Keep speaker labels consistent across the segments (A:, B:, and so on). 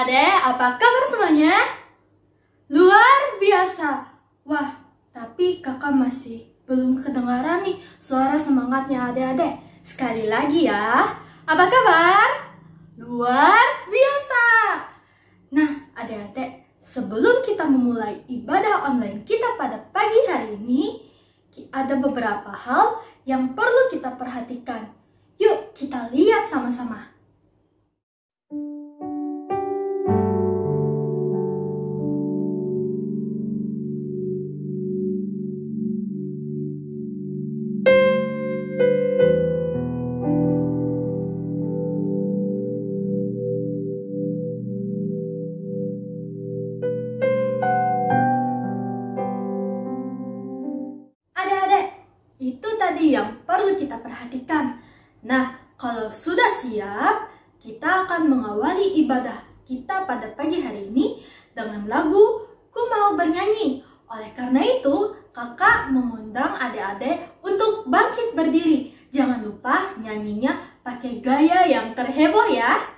A: Adik-adik, apa kabar semuanya? Luar biasa. Wah, tapi kakak masih belum kedengaran nih suara semangatnya adik-adik. Sekali lagi ya. Apa kabar? Luar biasa. Nah, adik-adik, sebelum kita memulai ibadah online kita pada pagi hari ini, ada beberapa hal yang perlu kita perhatikan. Yuk, kita lihat sama-sama. Itu tadi yang perlu kita perhatikan. Nah, kalau sudah siap, kita akan mengawali ibadah kita pada pagi hari ini dengan lagu Ku Mau Bernyanyi. Oleh karena itu, kakak mengundang adik-adik untuk bangkit berdiri. Jangan lupa nyanyinya pakai gaya yang terheboh ya.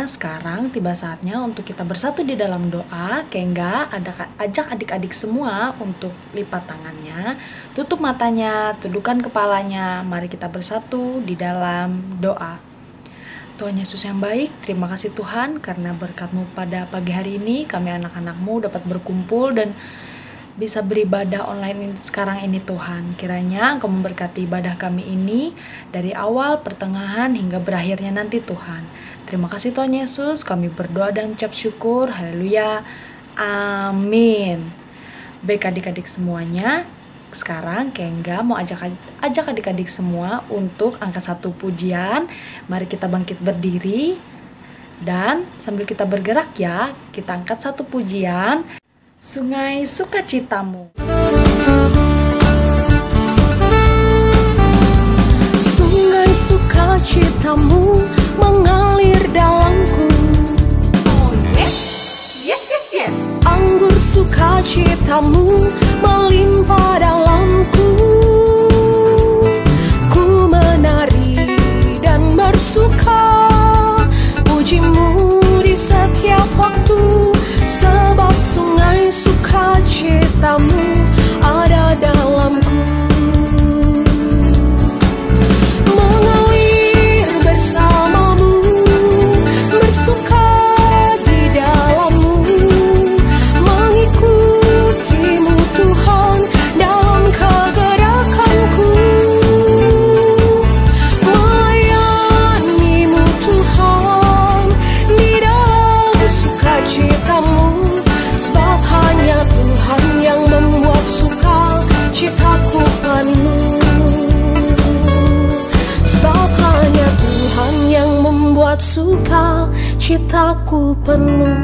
B: Sekarang tiba saatnya untuk kita bersatu di dalam doa. Kengga ajak adik-adik semua untuk lipat tangannya, tutup matanya, tundukkan kepalanya. Mari kita bersatu di dalam doa. Tuhan Yesus yang baik, terima kasih Tuhan karena berkat-Mu pada pagi hari ini kami anak-anak-Mu dapat berkumpul dan bisa beribadah online sekarang ini Tuhan. Kiranya Engkau memberkati ibadah kami ini dari awal, pertengahan, hingga berakhirnya nanti Tuhan. Terima kasih Tuhan Yesus, kami berdoa dan ucap syukur. Haleluya, amin. Baik adik-adik semuanya, sekarang Kengga mau ajak adik-adik semua untuk angkat satu pujian. Mari kita bangkit berdiri dan sambil kita bergerak ya, kita angkat satu pujian. Sungai Sukacitamu.
C: Sungai Sukacitamu mengalir dalamku.
A: Oh yes, yes, yes, yes.
C: Anggur sukacitamu melimpah dalamku. Ku menari dan bersuka, pujimu di setiap waktu. Sebab sungai sukacitamu ada dalamku. Mengalir bersamamu, bersuka di dalammu, mengikutimu Tuhan dalam kegerakanku. Melayanimu Tuhan di dalam sukacitamu. Sebab hanya Tuhan yang membuat sukacitaku penuh. Sebab hanya Tuhan yang membuat sukacitaku penuh.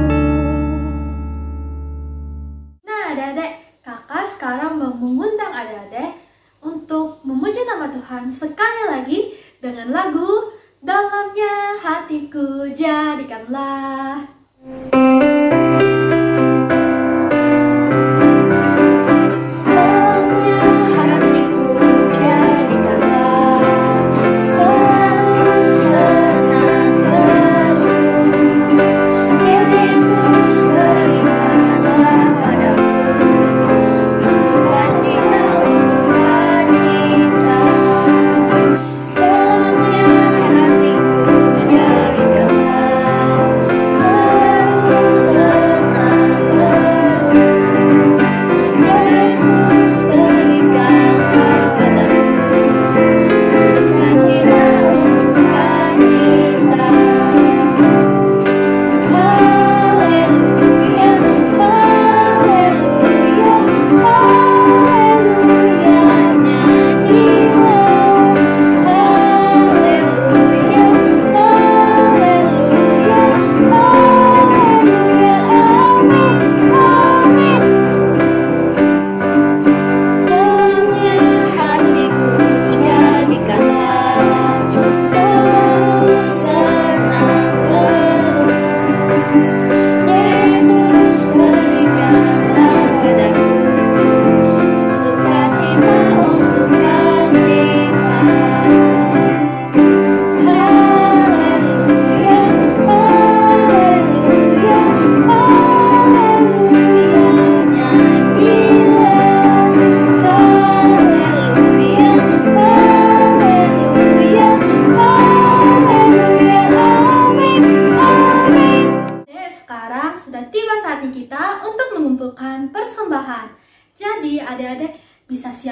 A: Nah adik-adik, kakak sekarang mau mengundang adik-adik untuk memuji nama Tuhan sekali lagi dengan lagu Dalamnya Hatiku Jadikanlah. Dalamnya hatiku jadikanlah.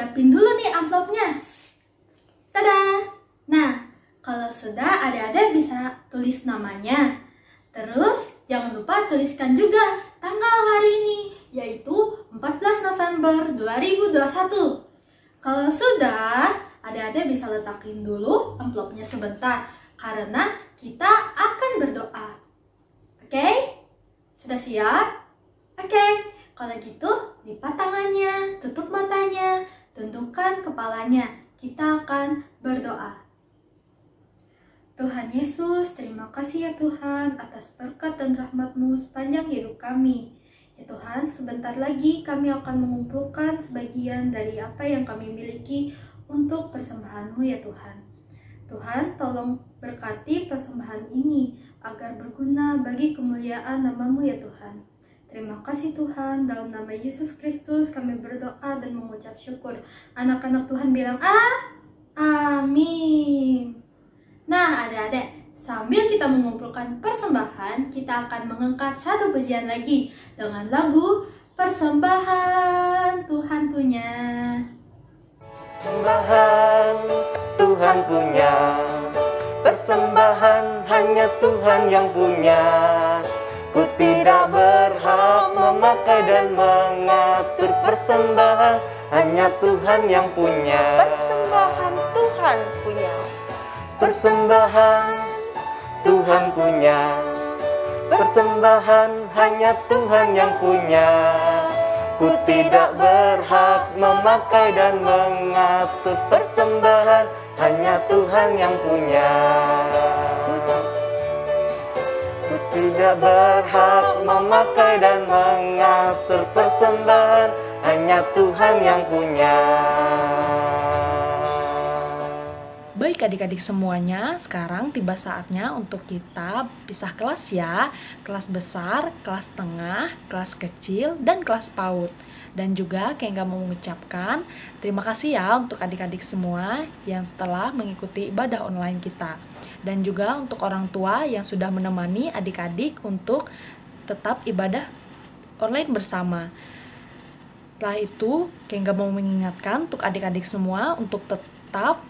A: siapin dulu nih amplopnya. Tada! Nah, kalau sudah adik-adik bisa tulis namanya. Terus jangan lupa tuliskan juga tanggal hari ini, yaitu 14 November 2021. Kalau sudah, adik-adik bisa letakin dulu amplopnya sebentar, karena kita akan berdoa. Oke? Sudah siap? Oke, kalau gitu lipat tangannya, tutup matanya, tundukkan kepalanya. Kita akan berdoa. Tuhan Yesus, terima kasih ya Tuhan atas berkat dan rahmat-Mu sepanjang hidup kami. Ya Tuhan, sebentar lagi kami akan mengumpulkan sebagian dari apa yang kami miliki untuk persembahan-Mu ya Tuhan. Tuhan, tolong berkati persembahan ini agar berguna bagi kemuliaan nama-Mu ya Tuhan. Terima kasih Tuhan, dalam nama Yesus Kristus kami berdoa dan mengucap syukur. Anak-anak Tuhan bilang amin. Nah adik-adik, sambil kita mengumpulkan persembahan, kita akan mengangkat satu pujian lagi dengan lagu Persembahan Tuhan Punya.
D: Persembahan Tuhan punya, persembahan hanya Tuhan yang punya. Ku tidak berhak memakai dan mengatur, persembahan hanya Tuhan yang punya.
C: Persembahan Tuhan punya.
D: Persembahan Tuhan punya, persembahan hanya Tuhan yang punya. Ku tidak berhak memakai dan mengatur, persembahan hanya Tuhan yang punya. Ku tidak berhak memakai dan mengatur, persembahan hanya Tuhan yang punya.
B: Baik adik-adik semuanya, sekarang tiba saatnya untuk kita pisah kelas ya. Kelas besar, kelas tengah, kelas kecil, dan kelas PAUD. Dan juga kayak mau mengucapkan terima kasih ya untuk adik-adik semua yang setelah mengikuti ibadah online kita. Dan juga untuk orang tua yang sudah menemani adik-adik untuk tetap ibadah online bersama. Setelah itu, kayak mau mengingatkan untuk adik-adik semua untuk tetap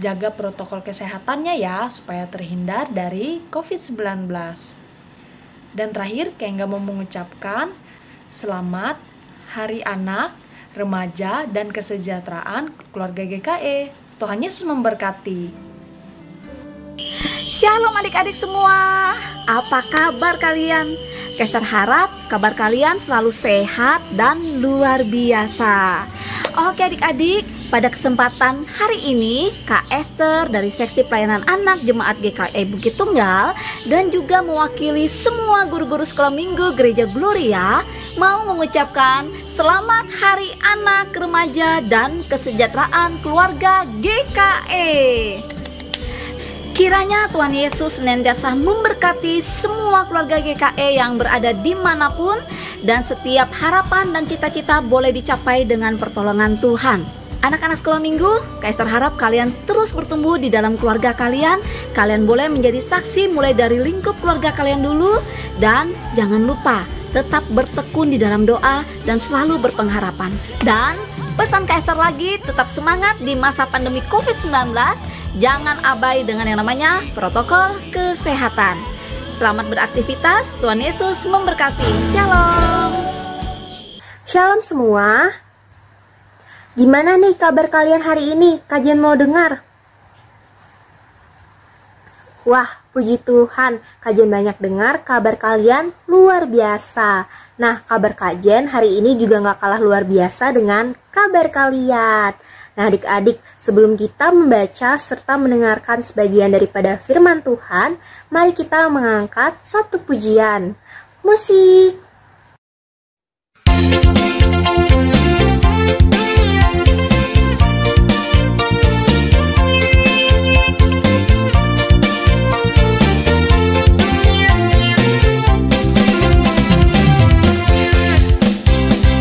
B: jaga protokol kesehatannya ya, supaya terhindar dari COVID-19. Dan terakhir, kayak mau mengucapkan selamat Hari Anak, Remaja, dan Kesejahteraan Keluarga GKE. Tuhan Yesus memberkati.
E: Shalom adik-adik semua, apa kabar kalian? Kester harap kabar kalian selalu sehat dan luar biasa. Oke adik-adik, pada kesempatan hari ini Kak Esther dari Seksi Pelayanan Anak Jemaat GKE Bukit Tunggal dan juga mewakili semua guru-guru sekolah minggu Gereja Gloria mau mengucapkan Selamat Hari Anak, Remaja, dan Kesejahteraan Keluarga GKE. Kiranya Tuhan Yesus senantiasa memberkati semua keluarga GKE yang berada dimanapun, dan setiap harapan dan cita-cita boleh dicapai dengan pertolongan Tuhan. Anak-anak sekolah minggu, Kak Esther harap kalian terus bertumbuh di dalam keluarga kalian. Kalian boleh menjadi saksi mulai dari lingkup keluarga kalian dulu. Dan jangan lupa tetap bertekun di dalam doa dan selalu berpengharapan. Dan pesan Kak Esther lagi, tetap semangat di masa pandemi COVID-19. Jangan abai dengan yang namanya protokol kesehatan. Selamat beraktivitas, Tuhan Yesus memberkati. Shalom.
F: Shalom semua. Gimana nih kabar kalian hari ini? Kajian mau dengar? Wah, puji Tuhan, kajian banyak dengar, kabar kalian luar biasa. Nah, kabar kajian hari ini juga gak kalah luar biasa dengan kabar kalian. Nah adik-adik, sebelum kita membaca serta mendengarkan sebagian daripada firman Tuhan, mari kita mengangkat satu pujian. Musik.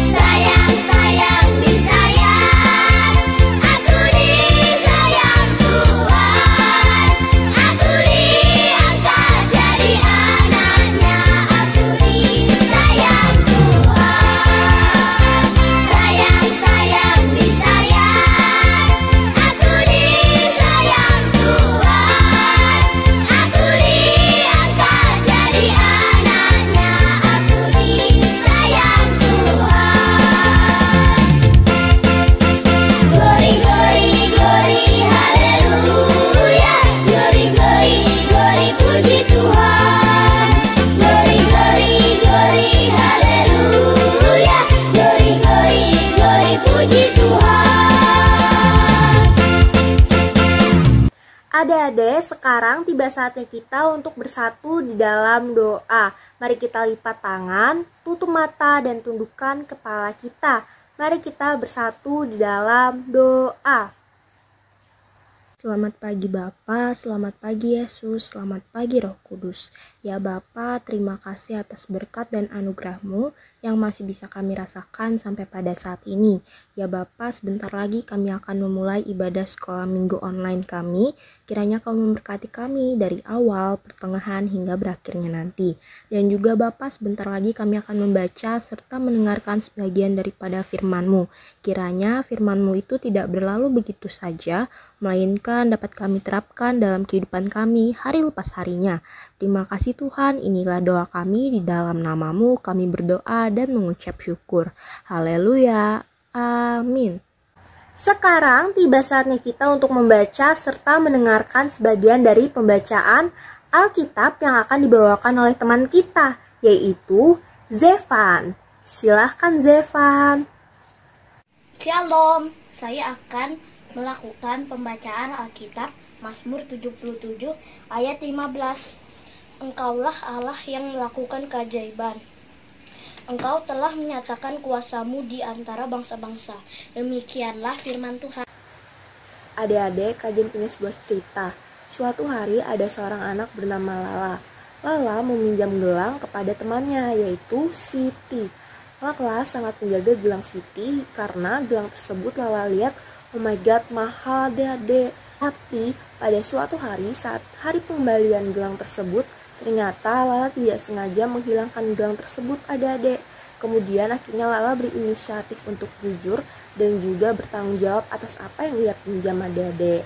G: Sayang, aku disayang Tuhan, aku diangkat jadi anaknya, aku disayang.
F: Adik-adik, sekarang tiba saatnya kita untuk bersatu di dalam doa. Mari kita lipat tangan, tutup mata, dan tundukkan kepala kita. Mari kita bersatu di dalam doa. Selamat pagi Bapa, selamat pagi Yesus, selamat pagi Roh Kudus. Ya Bapa, terima kasih atas berkat dan anugerah-Mu yang masih bisa kami rasakan sampai pada saat ini. Ya Bapa, sebentar lagi kami akan memulai ibadah sekolah minggu online kami. Kiranya Kau memberkati kami dari awal, pertengahan, hingga berakhirnya nanti. Dan juga Bapa, sebentar lagi kami akan membaca serta mendengarkan sebagian daripada firman-Mu. Kiranya firman-Mu itu tidak berlalu begitu saja, melainkan dapat kami terapkan dalam kehidupan kami hari lepas harinya. Terima kasih Tuhan, inilah doa kami di dalam nama-Mu, kami berdoa dan mengucap syukur. Haleluya, amin. Sekarang tiba saatnya kita untuk membaca serta mendengarkan sebagian dari pembacaan Alkitab yang akan dibawakan oleh teman kita, yaitu Zevan. Silahkan Zevan.
G: Shalom, saya akan melakukan pembacaan Alkitab Mazmur 77 ayat 15. Engkaulah Allah yang melakukan keajaiban. Engkau telah menyatakan kuasa-Mu di antara bangsa-bangsa. Demikianlah firman Tuhan.
F: Adik-adik, Kajen punya sebuah cerita. Suatu hari ada seorang anak bernama Lala. Lala meminjam gelang kepada temannya, yaitu Siti. Lala sangat menjaga gelang Siti karena gelang tersebut Lala lihat, oh my god, mahal adik-adik. Tapi pada suatu hari saat hari pembalian gelang tersebut, ternyata Lala tidak sengaja menghilangkan gelang tersebut adik-adik. Kemudian akhirnya Lala berinisiatif untuk jujur dan juga bertanggung jawab atas apa yang ia pinjam adik-adik.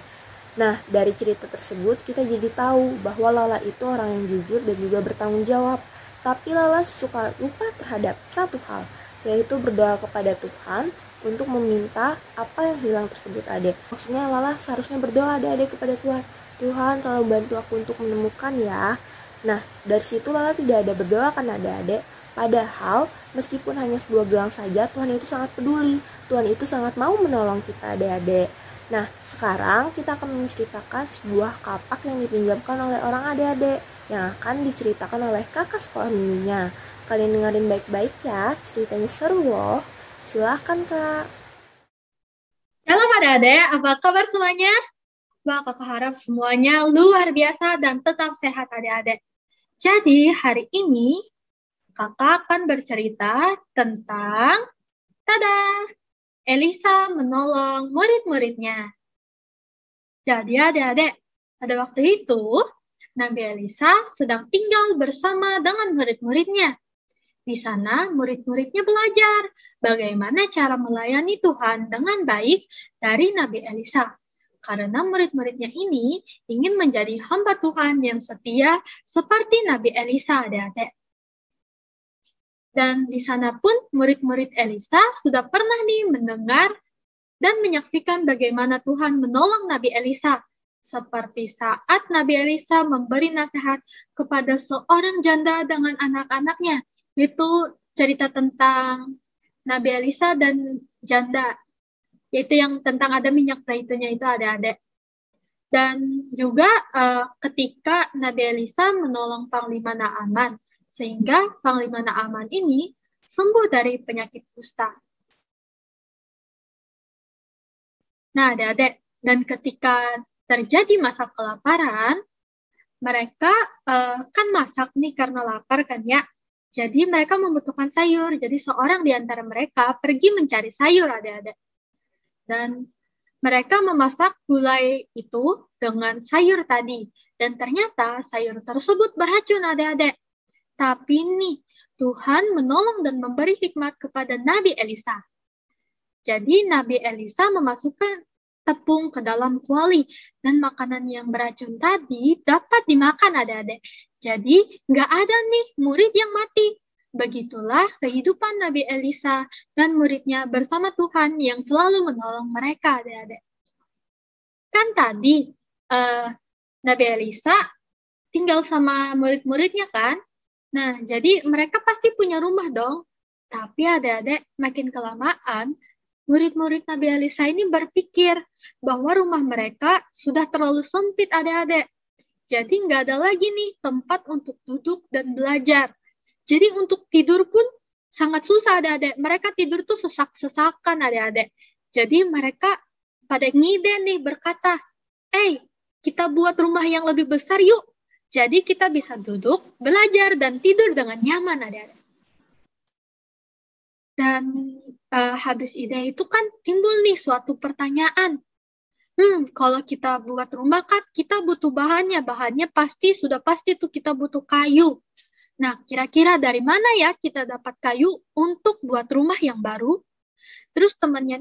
F: Nah, dari cerita tersebut kita jadi tahu bahwa Lala itu orang yang jujur dan juga bertanggung jawab. Tapi Lala suka lupa terhadap satu hal, yaitu berdoa kepada Tuhan untuk meminta apa yang hilang tersebut adik. Maksudnya Lala seharusnya berdoa adik-adik kepada Tuhan. Tuhan tolong bantu aku untuk menemukan ya. Nah, dari situ Lala tidak ada berdoa kan adik-adik. Padahal, meskipun hanya sebuah gelang saja, Tuhan itu sangat peduli. Tuhan itu sangat mau menolong kita adik-adik. Nah, sekarang kita akan menceritakan sebuah kapak yang dipinjamkan oleh orang adik-adik, yang akan diceritakan oleh kakak sekolah minggunya. Kalian dengerin baik-baik ya, ceritanya seru loh. Silahkan Kak.
A: Halo adik-adik, apa kabar semuanya? Wah, kakak harap semuanya luar biasa dan tetap sehat adik-adik. Jadi hari ini kakak akan bercerita tentang Elisa menolong murid-muridnya. Jadi adik-adik, pada waktu itu Nabi Elisa sedang tinggal bersama dengan murid-muridnya. Di sana murid-muridnya belajar bagaimana cara melayani Tuhan dengan baik dari Nabi Elisa. Karena murid-muridnya ini ingin menjadi hamba Tuhan yang setia seperti Nabi Elisa adik-adik. Dan di sana pun murid-murid Elisa sudah pernah mendengar dan menyaksikan bagaimana Tuhan menolong Nabi Elisa. Seperti saat Nabi Elisa memberi nasihat kepada seorang janda dengan anak-anaknya. Itu cerita tentang Nabi Elisa dan janda. Yaitu yang tentang ada minyak zaitunnya itu adik-adik. Dan juga ketika Nabi Elisa menolong Panglima Naaman. Sehingga Panglima Naaman ini sembuh dari penyakit kusta. Nah adik-adik, dan ketika terjadi masa kelaparan, mereka kan masak nih karena lapar kan ya. Jadi mereka membutuhkan sayur. Jadi seorang di antara mereka pergi mencari sayur adik-adik. Dan mereka memasak gulai itu dengan sayur tadi. Dan ternyata sayur tersebut beracun adik-adik. Tapi nih, Tuhan menolong dan memberi hikmat kepada Nabi Elisa. Jadi Nabi Elisa memasukkan tepung ke dalam kuali. Dan makanan yang beracun tadi dapat dimakan adik-adik. Jadi nggak ada nih murid yang mati. Begitulah kehidupan Nabi Elisa dan muridnya bersama Tuhan yang selalu menolong mereka adik-adik. Kan tadi Nabi Elisa tinggal sama murid-muridnya kan? Nah, jadi mereka pasti punya rumah dong. Tapi adik-adik makin kelamaan,
H: murid-murid Nabi Elisa ini berpikir bahwa rumah mereka sudah terlalu sempit adik-adik. Jadi nggak ada lagi nih tempat untuk duduk dan belajar. Jadi untuk tidur pun sangat susah adik-adik. Mereka tidur tuh sesak-sesakan adik-adik. Jadi mereka pada ngide nih berkata, kita buat rumah yang lebih besar yuk. Jadi kita bisa duduk, belajar, dan tidur dengan nyaman adik-adik. Dan habis ide itu kan timbul nih suatu pertanyaan. Kalau kita buat rumah kan kita butuh bahannya. Bahannya sudah pasti tuh kita butuh kayu. Nah, kira-kira dari mana ya kita dapat kayu untuk buat rumah yang baru? Terus temannya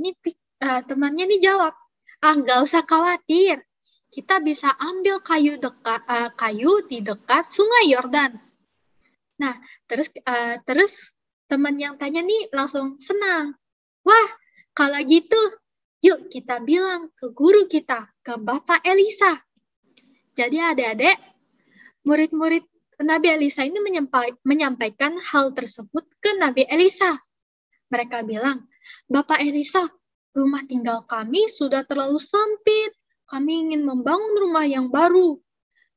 H: nih jawab, nggak usah khawatir. Kita bisa ambil kayu di dekat Sungai Yordan. Nah, terus teman yang tanya nih langsung senang. Wah, kalau gitu, yuk kita bilang ke guru kita, ke Bapak Elisa. Jadi adik-adik, murid-murid Nabi Elisa ini menyampaikan hal tersebut ke Nabi Elisa. Mereka bilang, Bapak Elisa, rumah tinggal kami sudah terlalu sempit. Kami ingin membangun rumah yang baru,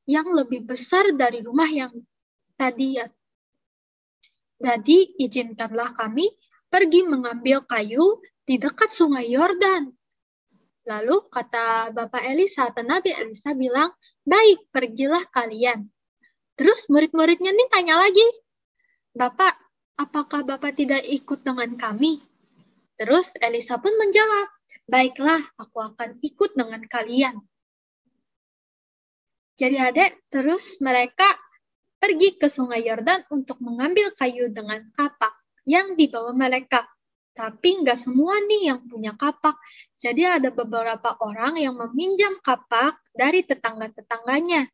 H: yang lebih besar dari rumah yang tadi ya. Jadi izinkanlah kami pergi mengambil kayu di dekat Sungai Yordan. Lalu kata Bapak Elisa atau Nabi Elisa bilang, baik, pergilah kalian. Terus murid-muridnya nih tanya lagi, Bapak, apakah Bapak tidak ikut dengan kami? Terus Elisa pun menjawab, baiklah, aku akan ikut dengan kalian. Jadi adik, terus mereka pergi ke Sungai Yordan untuk mengambil kayu dengan kapak yang dibawa mereka. Tapi nggak semua nih yang punya kapak. Jadi ada beberapa orang yang meminjam kapak dari tetangga-tetangganya.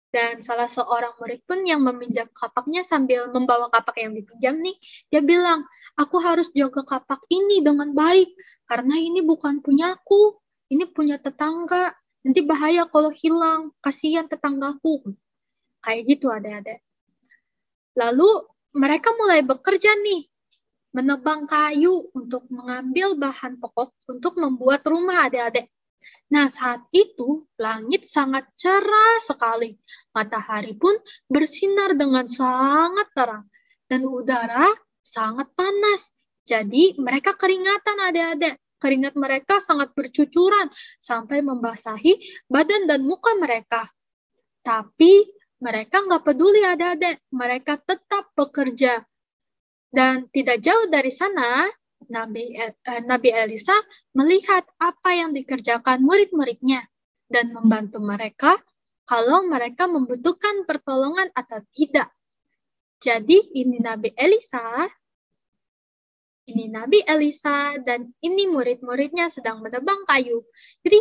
H: Dan salah seorang murid pun yang meminjam kapaknya sambil membawa kapak yang dipinjam nih, dia bilang, aku harus jaga kapak ini dengan baik, karena ini bukan punyaku, ini punya tetangga, nanti bahaya kalau hilang, kasihan tetanggaku. Kayak gitu adik-adik. Lalu mereka mulai bekerja nih, menebang kayu untuk mengambil bahan pokok untuk membuat rumah adik-adik. Nah, saat itu langit sangat cerah sekali. Matahari pun bersinar dengan sangat terang. Dan udara sangat panas. Jadi mereka keringatan adik-adik. Keringat mereka sangat bercucuran sampai membasahi badan dan muka mereka. Tapi mereka nggak peduli adik-adik. Mereka tetap bekerja. Dan tidak jauh dari sana, Nabi Elisa melihat apa yang dikerjakan murid-muridnya dan membantu mereka kalau mereka membutuhkan pertolongan atau tidak. Jadi ini Nabi Elisa dan ini murid-muridnya sedang menebang kayu. Jadi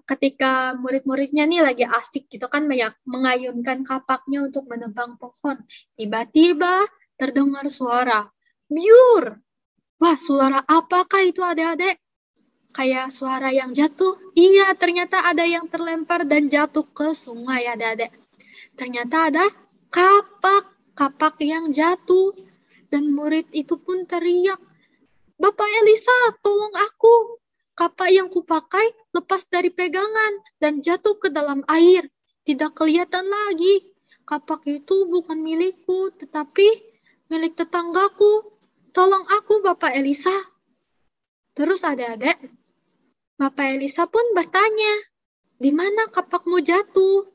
H: ketika murid-muridnya nih lagi asik gitu kan mengayunkan kapaknya untuk menebang pohon, tiba-tiba terdengar suara biur. Wah, suara apakah itu adik-adik? Kayak suara yang jatuh. Iya, ternyata ada yang terlempar dan jatuh ke sungai adik-adik. Ternyata ada kapak yang jatuh. Dan murid itu pun teriak, Bapak Elisa, tolong aku. Kapak yang kupakai lepas dari pegangan dan jatuh ke dalam air. Tidak kelihatan lagi. Kapak itu bukan milikku, tetapi milik tetanggaku. Tolong aku, Bapak Elisa. Terus adik-adik, Bapak Elisa pun bertanya, di mana kapakmu jatuh?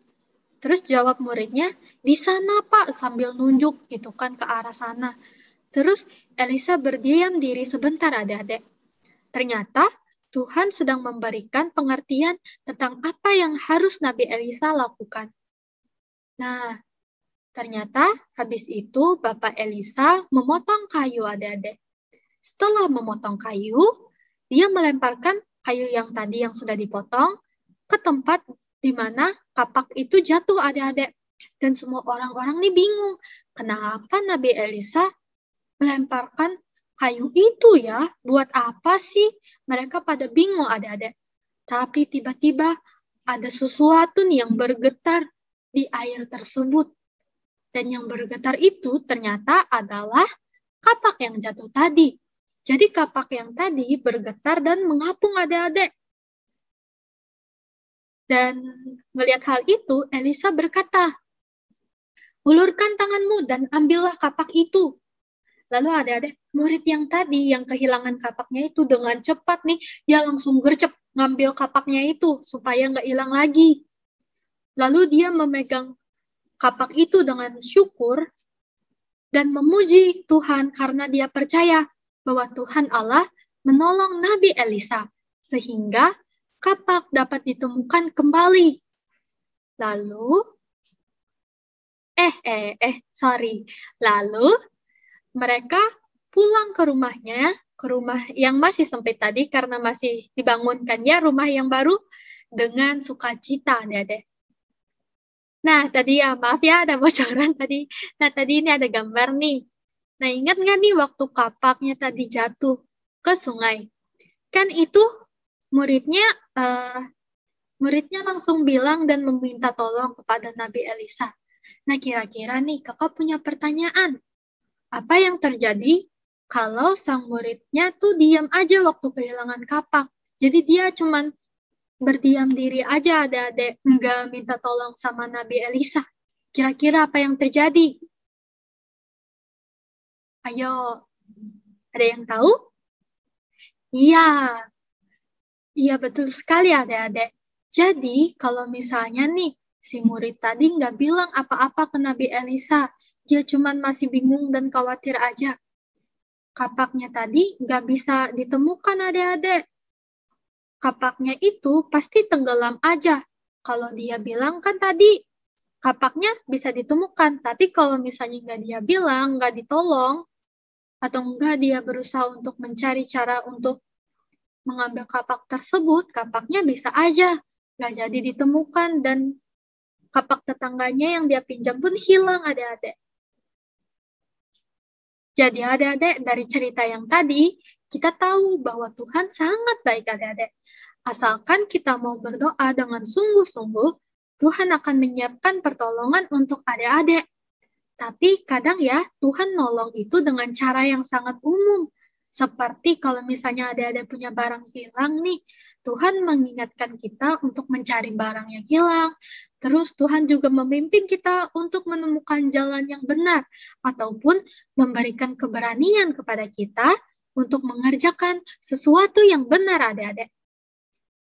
H: Terus jawab muridnya, di sana Pak, sambil nunjuk gitu kan ke arah sana. Terus Elisa berdiam diri sebentar adik-adik. Ternyata Tuhan sedang memberikan pengertian tentang apa yang harus Nabi Elisa lakukan. Nah, ternyata habis itu Bapak Elisa memotong kayu adik-adik. Setelah memotong kayu, dia melemparkan kayu yang tadi yang sudah dipotong ke tempat di mana kapak itu jatuh adik-adik. Dan semua orang-orang ini bingung. Kenapa Nabi Elisa melemparkan kayu itu ya? Buat apa sih? Mereka pada bingung adik-adik. Tapi tiba-tiba ada sesuatu nih yang bergetar di air tersebut. Dan yang bergetar itu ternyata adalah kapak yang jatuh tadi. Jadi kapak yang tadi bergetar dan mengapung adik-adik. Dan melihat hal itu, Elisa berkata, "Ulurkan tanganmu dan ambillah kapak itu." Lalu adik-adik, murid yang tadi yang kehilangan kapaknya itu dengan cepat nih, dia langsung gercep ngambil kapaknya itu supaya nggak hilang lagi. Lalu dia memegang kapak itu dengan syukur dan memuji Tuhan karena dia percaya bahwa Tuhan Allah menolong Nabi Elisa sehingga kapak dapat ditemukan kembali. Lalu, Lalu mereka pulang ke rumahnya, ke rumah yang masih sempit tadi karena masih dibangunkan ya rumah yang baru dengan sukacita, adik-adik. Nah, tadi ya, maaf ya ada bocoran tadi. Nah, tadi ini ada gambar nih. Nah, ingat nggak nih waktu kapaknya tadi jatuh ke sungai? Kan itu muridnya langsung bilang dan meminta tolong kepada Nabi Elisa. Nah, kira-kira nih kakak punya pertanyaan. Apa yang terjadi kalau sang muridnya tuh diam aja waktu kehilangan kapak? Jadi dia cuman berdiam diri aja, adik-adik, nggak minta tolong sama Nabi Elisa. Kira-kira apa yang terjadi? Ayo, ada yang tahu? Iya betul sekali adik-adik. Jadi kalau misalnya nih, si murid tadi nggak bilang apa-apa ke Nabi Elisa, dia cuman masih bingung dan khawatir aja. Kapaknya tadi nggak bisa ditemukan adik-adik. Kapaknya itu pasti tenggelam aja. Kalau dia bilang kan tadi, kapaknya bisa ditemukan. Tapi kalau misalnya nggak dia bilang, nggak ditolong, atau nggak dia berusaha untuk mencari cara untuk mengambil kapak tersebut, kapaknya bisa aja nggak jadi ditemukan dan kapak tetangganya yang dia pinjam pun hilang adik-adik. Jadi adik-adik dari cerita yang tadi, kita tahu bahwa Tuhan sangat baik adik-adik. Asalkan kita mau berdoa dengan sungguh-sungguh, Tuhan akan menyiapkan pertolongan untuk adik-adik. Tapi kadang ya, Tuhan nolong itu dengan cara yang sangat umum. Seperti kalau misalnya adik-adik punya barang hilang nih, Tuhan mengingatkan kita untuk mencari barang yang hilang. Terus Tuhan juga memimpin kita untuk menemukan jalan yang benar, ataupun memberikan keberanian kepada kita untuk mengerjakan sesuatu yang benar adik-adik.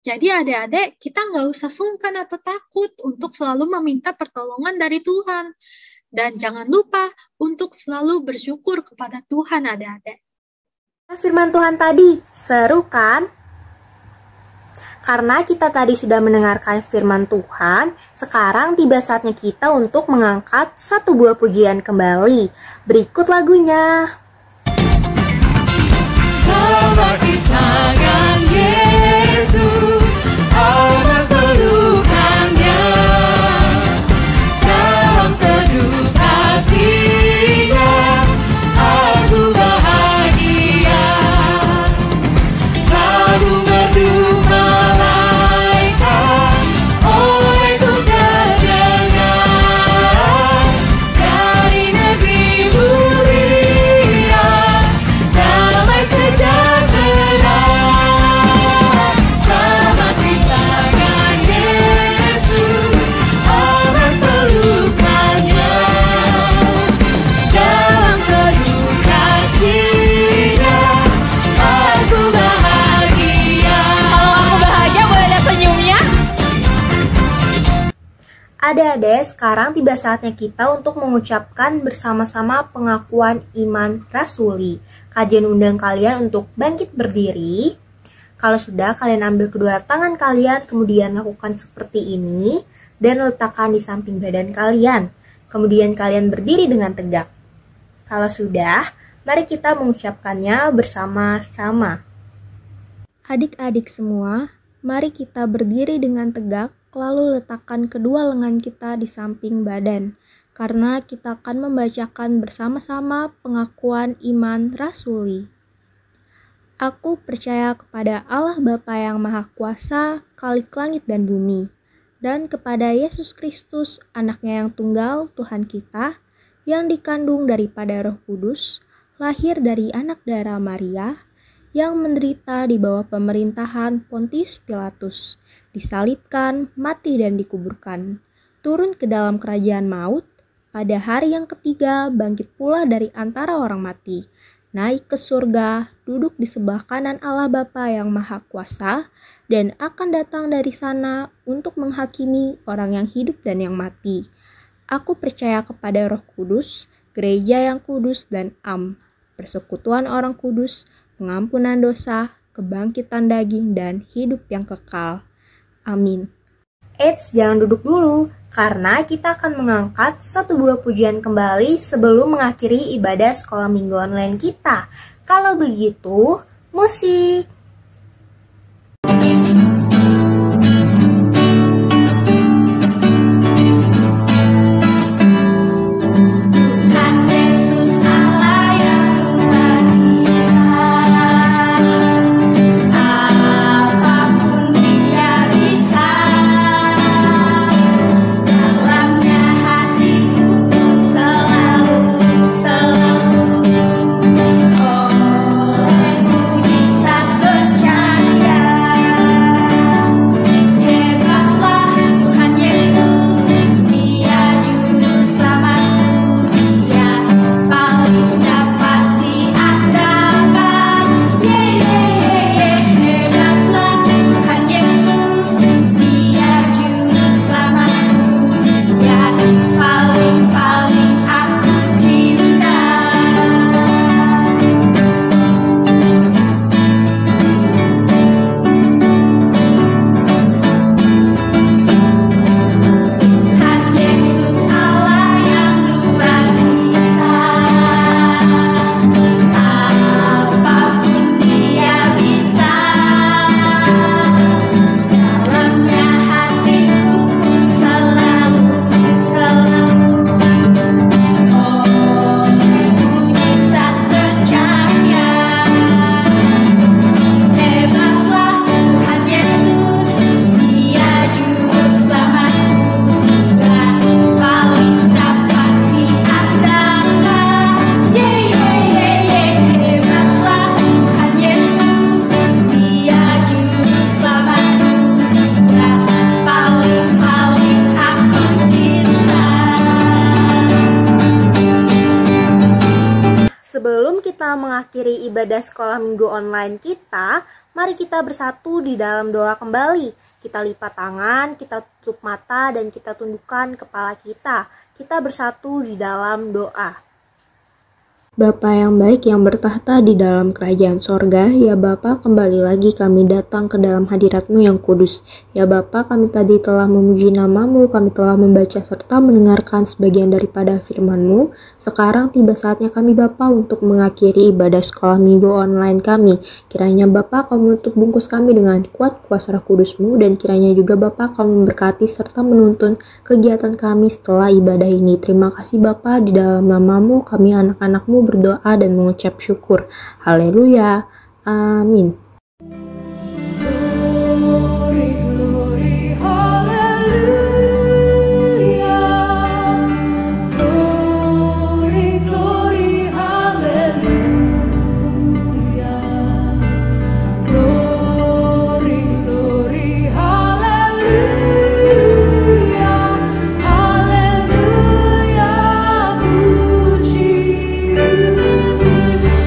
H: Jadi adik-adik, kita nggak usah sungkan atau takut untuk selalu meminta pertolongan dari Tuhan. Dan jangan lupa untuk selalu bersyukur kepada Tuhan adik-adik.
F: Firman Tuhan tadi, seru kan? Karena kita tadi sudah mendengarkan firman Tuhan, sekarang tiba saatnya kita untuk mengangkat satu buah pujian kembali. Berikut lagunya.
C: Sama di tangan Yesus, aman pelukannya, dalam teduh kasih-Nya, aku bahagia. Lagu merdu malaikat, olehku terdengar, dari negeri mulia, damai sejahtera. Selamat di tangan Yesus, aman pelukannya, dalam teduh kasih-Nya, aku bahagia. Kalau aku bahagia, boleh lihat senyumnya?
F: Adik-adik, sekarang tiba saatnya kita untuk mengucapkan bersama-sama pengakuan iman rasuli. Kajian undang kalian untuk bangkit berdiri. Kalau sudah, kalian ambil kedua tangan kalian, kemudian lakukan seperti ini, dan letakkan di samping badan kalian. Kemudian kalian berdiri dengan tegak. Kalau sudah, mari kita mengucapkannya bersama-sama. Adik-adik semua, mari kita berdiri dengan tegak, lalu letakkan kedua lengan kita di samping badan, karena kita akan membacakan bersama-sama pengakuan iman rasuli. Aku percaya kepada Allah Bapa yang Maha Kuasa, Khalik langit dan bumi, dan kepada Yesus Kristus, anaknya yang tunggal, Tuhan kita, yang dikandung daripada Roh Kudus, lahir dari anak darah Maria, yang menderita di bawah pemerintahan Pontius Pilatus, disalibkan, mati dan dikuburkan, turun ke dalam kerajaan maut, pada hari yang ketiga bangkit pula dari antara orang mati, naik ke surga, duduk di sebelah kanan Allah Bapa yang Maha Kuasa, dan akan datang dari sana untuk menghakimi orang yang hidup dan yang mati. Aku percaya kepada Roh Kudus, gereja yang kudus dan persekutuan orang kudus, pengampunan dosa, kebangkitan daging, dan hidup yang kekal. Amin.
I: Eits, jangan duduk dulu, karena kita akan mengangkat satu buah pujian kembali sebelum mengakhiri ibadah sekolah minggu online kita. Kalau begitu, musik! Sebelum kita mengakhiri ibadah sekolah minggu online kita, mari kita bersatu di dalam doa kembali. Kita lipat tangan, kita tutup mata, dan kita tundukkan kepala kita. Kita bersatu di dalam doa.
F: Bapa yang baik yang bertahta di dalam kerajaan sorga, ya Bapa, kembali lagi kami datang ke dalam hadirat-Mu yang kudus. Ya Bapa, kami tadi telah memuji nama-Mu, kami telah membaca serta mendengarkan sebagian daripada firman-Mu. Sekarang tiba saatnya kami Bapa untuk mengakhiri ibadah sekolah minggu online kami. Kiranya Bapa kau menutup bungkus kami dengan kuat kuasa Roh Kudus-Mu, dan kiranya juga Bapa kau memberkati serta menuntun kegiatan kami setelah ibadah ini. Terima kasih Bapa, di dalam nama-Mu kami anak-anak-Mu berdoa dan mengucap syukur. Haleluya. Amin.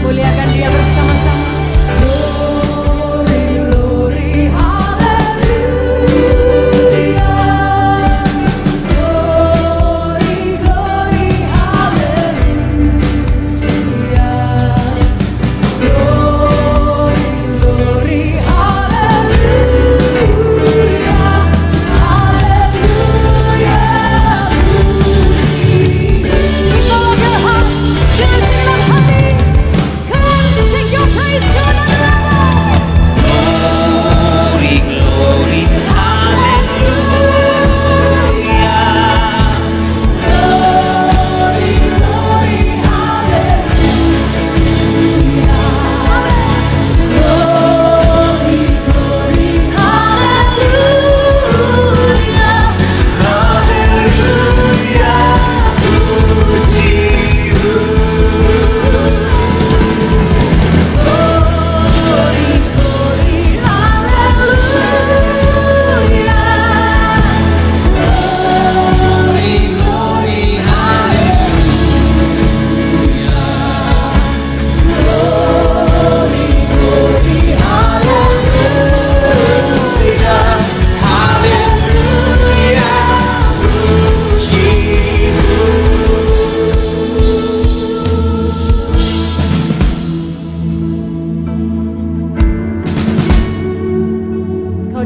C: Muliakan Dia bersama-sama. Glory,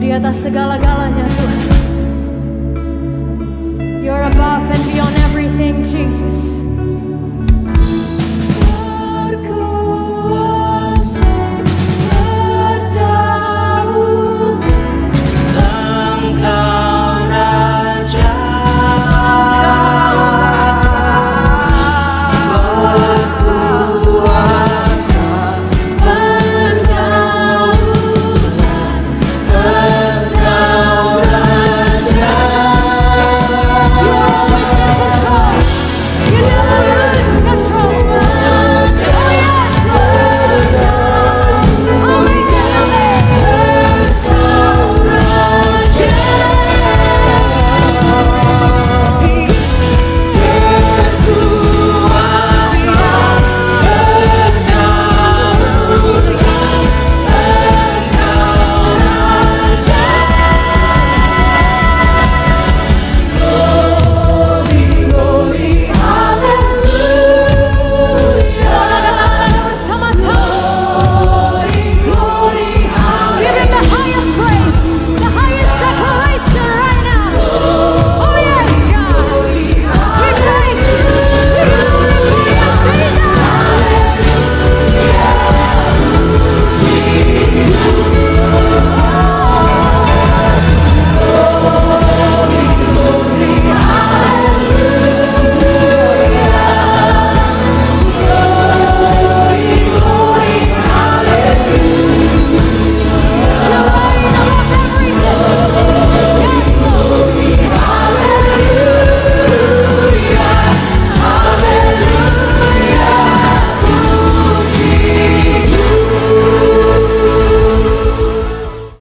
J: di atas segala-galanya Tuhan. You're above and beyond everything, Jesus.